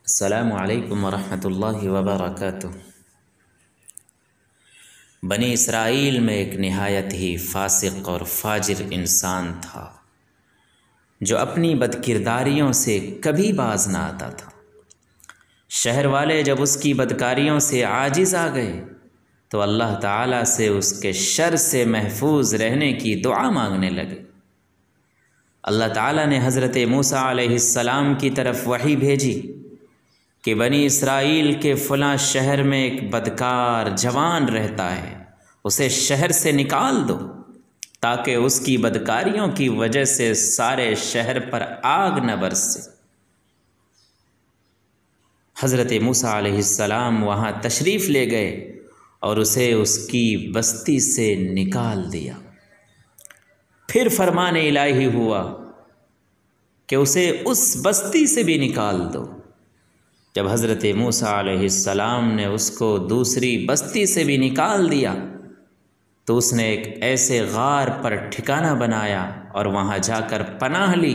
السلام علیکم ورحمۃ اللہ وبرکاتہ۔ بنی اسرائیل میں ایک نہایت ہی فاسق اور فاجر انسان تھا جو اپنی بدکرداریوں سے کبھی باز نہ آتا تھا۔ شہر والے جب اس کی بدکاریوں سے عاجز آ گئے تو اللہ تعالیٰ سے اس کے شر سے محفوظ رہنے کی دعا مانگنے لگے۔ اللہ تعالیٰ نے حضرت موسیٰ علیہ السلام کی طرف وحی بھیجی کہ بنی اسرائیل کے فلاں شہر میں ایک بدکار جوان رہتا ہے، اسے شہر سے نکال دو تاکہ اس کی بدکاریوں کی وجہ سے سارے شہر پر آگ نہ برسے۔ حضرت موسیٰ علیہ السلام وہاں تشریف لے گئے اور اسے اس کی بستی سے نکال دیا۔ پھر فرمان الہی ہوا کہ اسے اس بستی سے بھی نکال دو۔ جب حضرت موسیٰ علیہ السلام نے اس کو دوسری بستی سے بھی نکال دیا تو اس نے ایک ایسے غار پر ٹھکانہ بنایا اور وہاں جا کر پناہ لی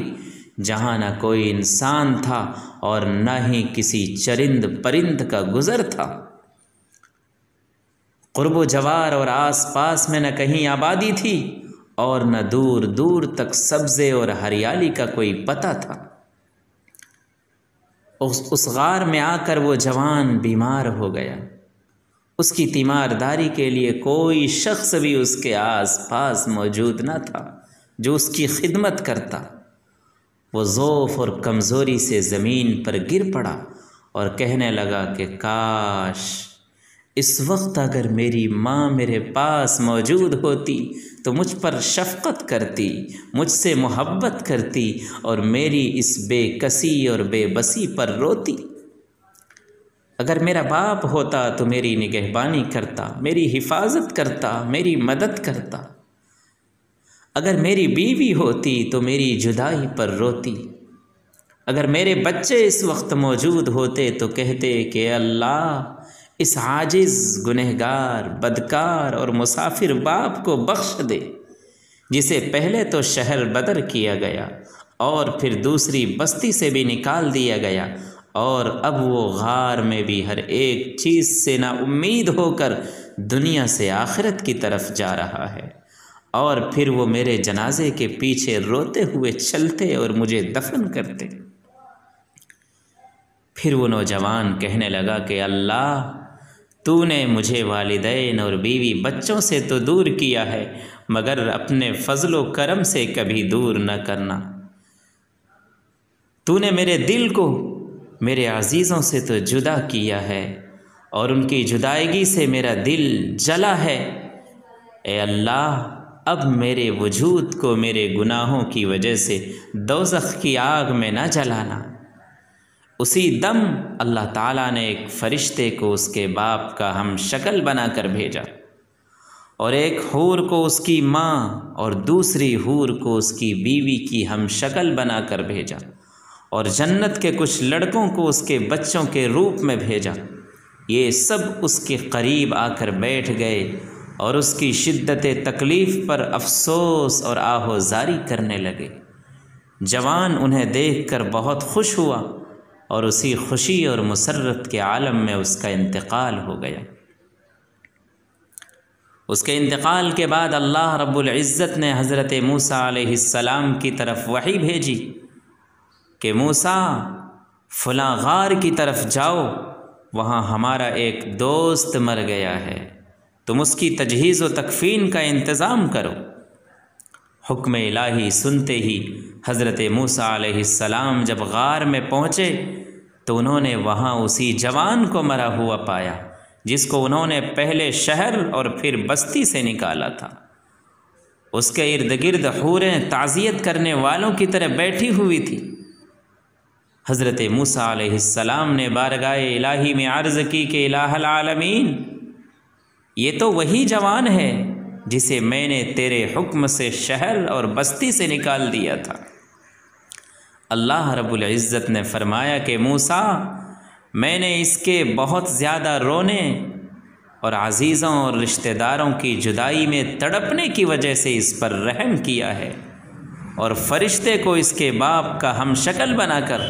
جہاں نہ کوئی انسان تھا اور نہ ہی کسی چرند پرند کا گزر تھا۔ قرب و جوار اور آس پاس میں نہ کہیں آبادی تھی اور نہ دور دور تک سبزے اور ہریالی کا کوئی پتہ تھا۔ اس غار میں آ کر وہ جوان بیمار ہو گیا۔ اس کی تیمارداری کے لیے کوئی شخص بھی اس کے آس پاس موجود نہ تھا جو اس کی خدمت کرتا۔ وہ ضعف اور کمزوری سے زمین پر گر پڑا اور کہنے لگا کہ کاش اس وقت اگر میری ماں میرے پاس موجود ہوتی تو مجھ پر شفقت کرتی، مجھ سے محبت کرتی اور میری اس بے کسی اور بے بسی پر روتی۔ اگر میرا باپ ہوتا تو میری نگہبانی کرتا، میری حفاظت کرتا، میری مدد کرتا۔ اگر میری بیوی ہوتی تو میری جدائی پر روتی۔ اگر میرے بچے اس وقت موجود ہوتے تو کہتے کہ اللہ اس عاجز، گنہگار، بدکار اور مسافر باپ کو بخش دے جسے پہلے تو شہر بدر کیا گیا اور پھر دوسری بستی سے بھی نکال دیا گیا اور اب وہ غار میں بھی ہر ایک چیز سے نا امید ہو کر دنیا سے آخرت کی طرف جا رہا ہے، اور پھر وہ میرے جنازے کے پیچھے روتے ہوئے چلتے اور مجھے دفن کرتے۔ پھر وہ نوجوان کہنے لگا کہ اللہ تو نے مجھے والدین اور بیوی بچوں سے تو دور کیا ہے مگر اپنے فضل و کرم سے کبھی دور نہ کرنا۔ تو نے میرے دل کو میرے عزیزوں سے تو جدا کیا ہے اور ان کی جدائیگی سے میرا دل جلا ہے۔ اے اللہ اب میرے وجود کو میرے گناہوں کی وجہ سے دوزخ کی آگ میں نہ جلانا۔ اسی دم اللہ تعالیٰ نے ایک فرشتے کو اس کے باپ کا ہم شکل بنا کر بھیجا اور ایک حور کو اس کی ماں اور دوسری حور کو اس کی بیوی کی ہم شکل بنا کر بھیجا اور جنت کے کچھ لڑکوں کو اس کے بچوں کے روپ میں بھیجا۔ یہ سب اس کے قریب آ کر بیٹھ گئے اور اس کی شدت تکلیف پر افسوس اور آہ و زاری کرنے لگے۔ جوان انہیں دیکھ کر بہت خوش ہوا اور اسی خوشی اور مسرت کے عالم میں اس کا انتقال ہو گیا۔ اس کے انتقال کے بعد اللہ رب العزت نے حضرت موسیٰ علیہ السلام کی طرف وحی بھیجی کہ موسیٰ فلاں غار کی طرف جاؤ، وہاں ہمارا ایک دوست مر گیا ہے، تم اس کی تجہیز و تکفین کا انتظام کرو۔ حکم الہی سنتے ہی حضرت موسیٰ علیہ السلام جب غار میں پہنچے تو انہوں نے وہاں اسی جوان کو مرا ہوا پایا جس کو انہوں نے پہلے شہر اور پھر بستی سے نکالا تھا۔ اس کے ارد گرد حوریں تعزیت کرنے والوں کی طرح بیٹھی ہوئی تھی۔ حضرت موسیٰ علیہ السلام نے بارگاہ الہی میں عرض کی کہ الہ العالمین، یہ تو وہی جوان ہے جسے میں نے تیرے حکم سے شہر اور بستی سے نکال دیا تھا۔ اللہ رب العزت نے فرمایا کہ موسیٰ میں نے اس کے بہت زیادہ رونے اور عزیزوں اور رشتہ داروں کی جدائی میں تڑپنے کی وجہ سے اس پر رحم کیا ہے اور فرشتے کو اس کے باپ کا ہم شکل بنا کر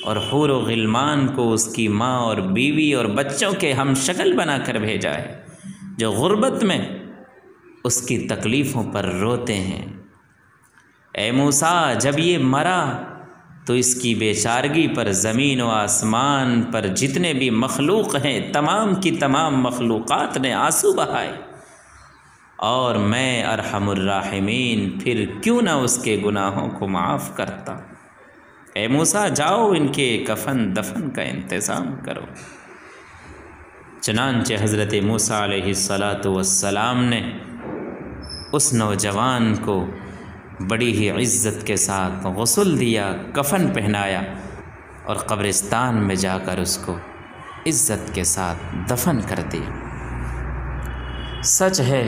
اور حور و غلمان کو اس کی ماں اور بیوی اور بچوں کے ہم شکل بنا کر بھیجا ہے، جو غربت میں اس کی تکلیفوں پر روتے ہیں۔ اے موسیٰ، جب یہ مرا تو اس کی بے چارگی پر زمین و آسمان پر جتنے بھی مخلوق ہیں، تمام کی تمام مخلوقات نے آنسو بہائے، اور میں ارحم الراحمین پھر کیوں نہ اس کے گناہوں کو معاف کرتا۔ اے موسیٰ، جاؤ ان کے کفن دفن کا انتظام کرو۔ چنانچہ حضرت موسیٰ علیہ السلام نے اس نوجوان کو بڑی ہی عزت کے ساتھ غسل دیا، کفن پہنایا، اور قبرستان میں جا کر اس کو عزت کے ساتھ دفن کر دیا۔ سچ ہے،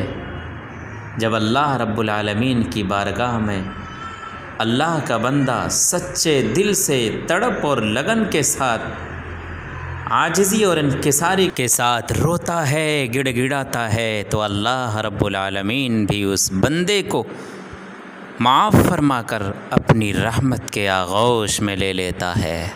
جب اللہ رب العالمین کی بارگاہ میں اللہ کا بندہ سچے دل سے تڑپ اور لگن کے ساتھ، عاجزی اور انکساری کے ساتھ روتا ہے، گڑ گڑاتا ہے، تو اللہ رب العالمین بھی اس بندے کو معاف فرما کر اپنی رحمت کے آغوش میں لے لیتا ہے۔